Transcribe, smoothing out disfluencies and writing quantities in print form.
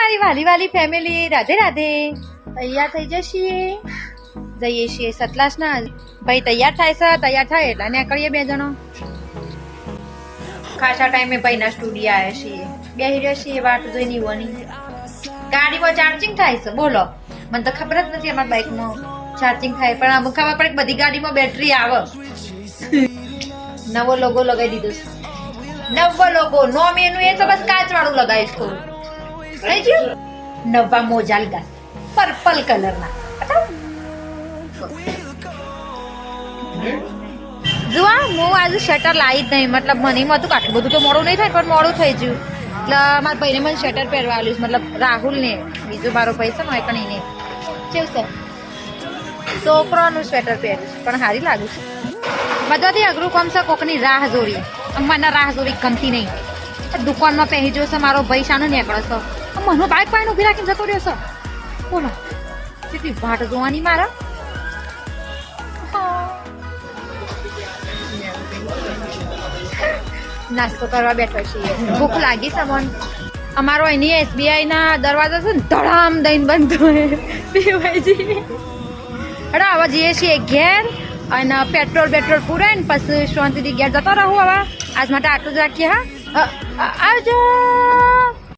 મારી વાલી વાલી ફેમિલી, રાધે રાધે. તૈયાર થઈ જશીએ, જઈએ છીએ સતલાસના. ભાઈ તૈયાર થાય છે, તૈયાર થાય એટલે નીકળીએ બે જણો. ખાસા ટાઈમે ભાઈના સ્ટુડિયો આવ્યા છીએ, બેસી રહ્યા છીએ વાટ જોઈને ઈવોની. ગાડીમાં ચાર્જિંગ થાય છે, બોલો. મને તો ખબર જ નથી અમારા બાઇકમાં ચાર્જિંગ થાય, પણ અમુક ખબર પડે કે બધી ગાડીમાં બેટરી આવે. નવો લોગો લગાવી દીધો છે, નવો લોગો. નોમ એનું એ તો બસ કાચ વાળું લગાવીશ થોડું. રહી ગયું નવા મોજા લીધા પર્પલ કલરના. જુઓ હું આજે શટર લાવી જ નહીં, મતલબ મને એમ હતું કે આટલું બધું તો મોડું નહીં થાય, પણ મોડું થઈ ગયું. એટલે મારા ભાઈને મને શટર પહેરવા આવ્યું, મતલબ રાહુલને, બીજો મારો ભાઈ છે ને પણ એને કેવું છે છોકરાનું સ્વેટર પહેર્યું છે, પણ સારી લાગુ છે. બધાથી અઘરું કામ છે કોકની રાહ જોડી. અમારના રાહ જોડી ગમતી નહીં. દુકાનમાં પહેરી જોશે મારો ભાઈ શાનો નીકળે છે, મને બાઇક પાઈને ઉભી રાખીને જતો રહ્યો છે. બોલો કેટલી વાટ જોવાની મારા. નાસ્તો કરવા બેઠો છીએ, ભૂખ લાગી છે મને. અમારો એની SBI ના દરવાજા છે ને ધડામ દઈને બંધ પીવાયજી. હવે જઈએ છીએ ઘેર અને પેટ્રોલ પૂરે ને પછી શાંતિથી ઘેર જતો રહું. હવે આજ માટે આટલું જ રાખીએ. હા આવજો.